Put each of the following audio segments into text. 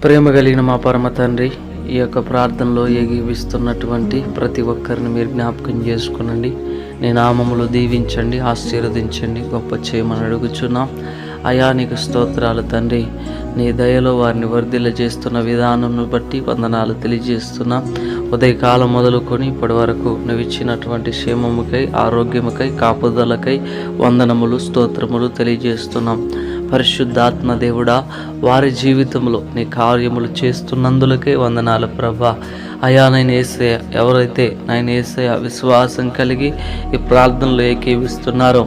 ప్రేమ కలిగిన మా పరమ తండ్రి, ఈ యొక్క ప్రార్థనలో ఏకీవిస్తున్నటువంటి ప్రతి ఒక్కరిని మీరు జ్ఞాపకం చేసుకునండి. నీ నామములు దీవించండి, ఆశీర్వదించండి, గొప్ప చేయమని అడుగుచున్నాం. అయా నీకు స్తోత్రాలు తండ్రి. నీ దయలో వారిని వర్ధిల్ల చేస్తున్న విధానంను బట్టి వందనాలు తెలియజేస్తున్నాం. ఉదయకాలం మొదలుకొని ఇప్పటి వరకు నువ్వు ఇచ్చినటువంటి క్షేమముకై, ఆరోగ్యముకై, కాపుదలకై వందనములు, స్తోత్రములు తెలియజేస్తున్నాం. పరిశుద్ధాత్మ దేవుడా, వారి జీవితంలో నీ కార్యములు చేస్తున్నందులకే వందనాలు ప్రభా. అయా నేను యేసయ్య, ఎవరైతే నేను యేసయ్య విశ్వాసం కలిగి ఈ ప్రార్థనలో ఏకీవిస్తున్నారో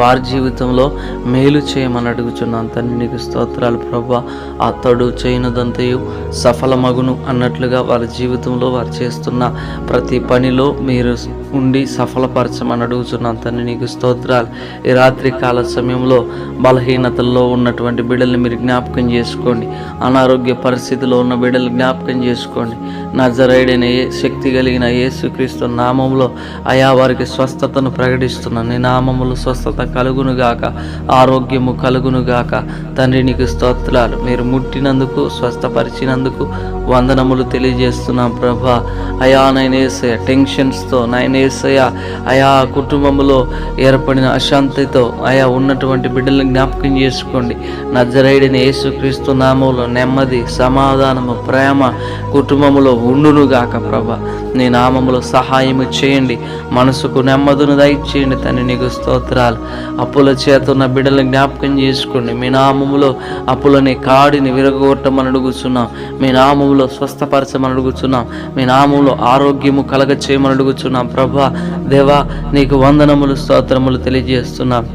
వారి జీవితంలో మేలు చేయమని అడుగుచున్నాను తండ్రి. నీకు స్తోత్రాలు ప్రభా. అతడు చేయనదంతయు సఫలమగును అన్నట్లుగా వారి జీవితంలో వారు చేస్తున్న ప్రతి పనిలో మీరు ఉండి సఫలపరచమని అడుగుతున్నాను తండ్రి. నీకు స్తోత్రాలు. ఈ రాత్రి కాల సమయంలో బలహీనతల్లో ఉన్నటువంటి బిడ్డల్ని మీరు జ్ఞాపకం చేసుకోండి. అనారోగ్య పరిస్థితిలో ఉన్న బిడ్డలు జ్ఞాపకం చేసుకోండి. నజరేయుడైన శక్తి కలిగిన యేసుక్రీస్తు నామములో అయా వారికి స్వస్థతను ప్రకటిస్తున్నాను. నీ నామములో స్వస్థత కలుగునుగాక, ఆరోగ్యము కలుగునుగాక తండ్రి. నీకు స్తోత్రాలు. మీరు ముట్టినందుకు, స్వస్థపరిచినందుకు వందనములు తెలియజేస్తున్నాం ప్రభా. అయా నైనా యేసయ్య టెన్షన్స్తో, నైనా యేసయ్య అయా కుటుంబంలో ఏర్పడిన అశాంతితో అయా ఉన్నటువంటి బిడ్డలను జ్ఞాపకం చేసుకోండి. నజరేయుడైన యేసుక్రీస్తు నామములో నెమ్మది, సమాధానము, ప్రేమ కుటుంబములో ఉండునుగాక ప్రభా. నీ నామములో సహాయము చేయండి. మనసుకు నెమ్మదిని దయచేయండి తండ్రి. నీకు స్తోత్రాలు. అప్పుల చేత ఉన్న బిడ్డలను జ్ఞాపకం చేసుకోండి. మీ నామములో అప్పులని కాడిని విరగొట్టమని అడుగుచున్నాం. మీ నామములో స్వస్థపరచమని అడుగుచున్నాం. మీ నామములో ఆరోగ్యము కలగ చేయమని అడుగుచున్నాం ప్రభా. దేవా నీకు వందనములు, స్తోత్రములు తెలియజేస్తున్నాం.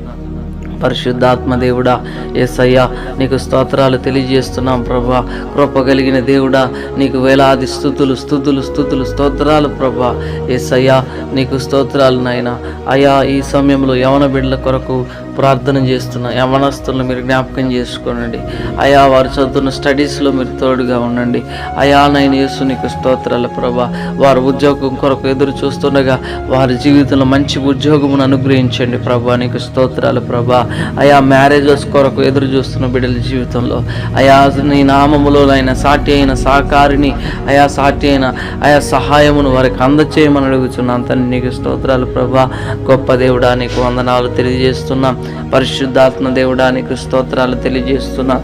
పరిశుద్ధాత్మ దేవుడా, యేసయ్యా నీకు స్తోత్రాలు తెలియజేస్తున్నాం ప్రభా. కృప కలిగిన దేవుడా, నీకు వేలాది స్తుతులు స్తుతులు స్తుతులు స్తోత్రాలు ప్రభా. యేసయ్యా నీకు స్తోత్రాలు నాయనా. అయా ఈ సమయంలో యవన బిడ్డల కొరకు ప్రార్థన చేస్తున్న యవనస్తులను మీరు జ్ఞాపకం చేసుకోనండి. అయా వారు చదువుతున్న స్టడీస్లో మీరు తోడుగా ఉండండి. అయా నైనా యేసు నీకు స్తోత్రాలు ప్రభా. వారు ఉద్యోగం కొరకు ఎదురు చూస్తుండగా వారి జీవితంలో మంచి ఉద్యోగమును అనుగ్రహించండి ప్రభా. నీకు స్తోత్రాలు ప్రభా. అయా మ్యారేజెస్ కొరకు ఎదురు చూస్తున్న బిడ్డల జీవితంలో అయా నీ నామములో అయిన సాటి అయిన సహకారిని, అయా సాటి అయిన అయా సహాయమును వారికి అందచేయమని అడుగుతున్నాను తండ్రి. నీకు స్తోత్రాలు ప్రభా. గొప్ప దేవుడా నీకు వందనాలు తెలియజేస్తున్నాం. పరిశుద్ధాత్మ దేవుడా నీకు స్తోత్రాలు తెలియజేస్తున్నా.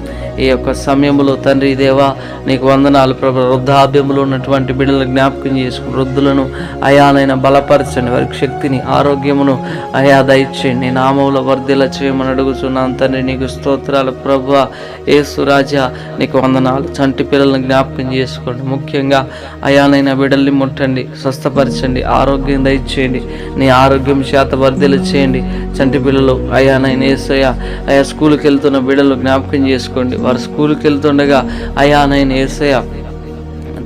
ఈ యొక్క సమయంలో తండ్రి దేవా నీకు వందనాలు ప్రభు. వృద్ధాప్యంలో ఉన్నటువంటి బిడ్డలను జ్ఞాపకం చేసుకుని వృద్ధులను అయానైనా బలపరచండి. వారికి శక్తిని, ఆరోగ్యమును అయా దయచేయండి. నీ నామంలో వర్ధిల్ల చేయమని అడుగుతున్నాను తండ్రి. నీకు స్తోత్రాలు ప్రభు. యేసు రాజా నీకు వందనాలు. చంటి పిల్లలను జ్ఞాపకం చేసుకోండి. ముఖ్యంగా అయానైనా బిడ్డల్ని ముట్టండి, స్వస్థపరచండి, ఆరోగ్యం దయచేయండి. నీ ఆరోగ్యం చేత వర్ధిల్ల చేయండి. చంటి పిల్లలు అయానైనా యేసయ్య అయా స్కూల్కి వెళ్తున్న బిడ్డలు జ్ఞాపకం చేసుకోండి. వారు స్కూల్కి వెళ్తుండగా అయా నైనా యేసయ్య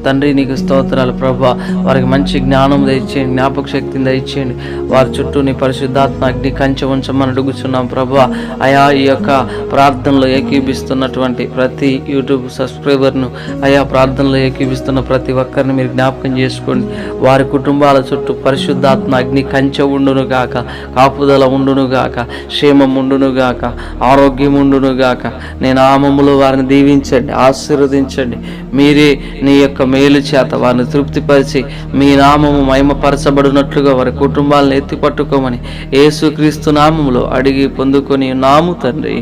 తండ్రి నీకు స్తోత్రాలు ప్రభా. వారికి మంచి జ్ఞానం దయచేయండి, జ్ఞాపక శక్తిని దయచేయండి. వారి చుట్టూ నీ పరిశుద్ధాత్మ అగ్ని కంచె ఉంచమని అడుగుచున్నాం ప్రభా. అయా ఈ యొక్క ప్రార్థనలో ఏకీభిస్తున్నటువంటి ప్రతి యూట్యూబ్ సబ్స్క్రైబర్ను, అయా ప్రార్థనలో ఏకీభిస్తున్న ప్రతి ఒక్కరిని మీరు జ్ఞాపకం చేసుకోండి. వారి కుటుంబాల చుట్టూ పరిశుద్ధాత్మ అగ్ని కంచె ఉండునుగాక, కాపుదల ఉండునుగాక, క్షేమం ఉండునుగాక, ఆరోగ్యం ఉండునుగాక. నేను నామములో వారిని దీవించండి, ఆశీర్వదించండి. మీరే నీ యొక్క మేలు చేత వారిని తృప్తిపరిచి మీ నామము మహిమపరచబడినట్లుగా వారి కుటుంబాలను ఎత్తిపట్టుకోమని యేసుక్రీస్తు నామములో అడిగి పొందుకొని నాము తండ్రి.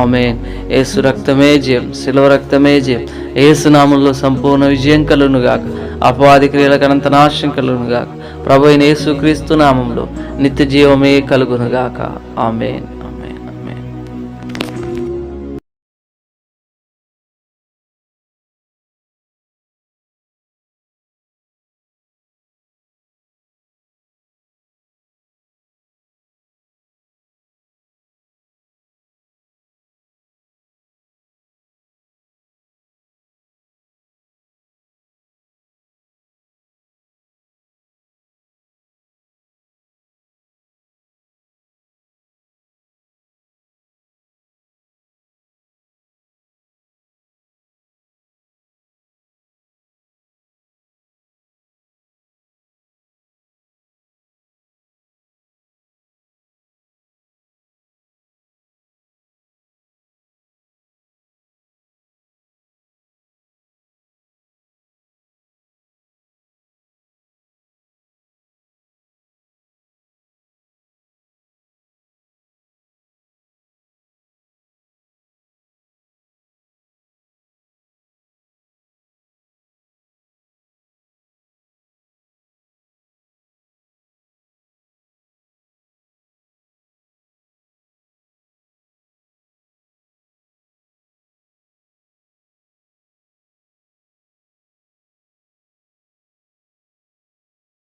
ఆమేన్. యేసు రక్తమే జయం, శిలువ రక్తమే జయం. యేసు నామంలో సంపూర్ణ విజయం కలుగునుగాక, అపవాది క్రియలకు అనంత నాశనం కలుగునుగాక. ప్రభు అయిన యేసుక్రీస్తు నామంలో నిత్య జీవమే కలుగునుగాక. ఆమేన్.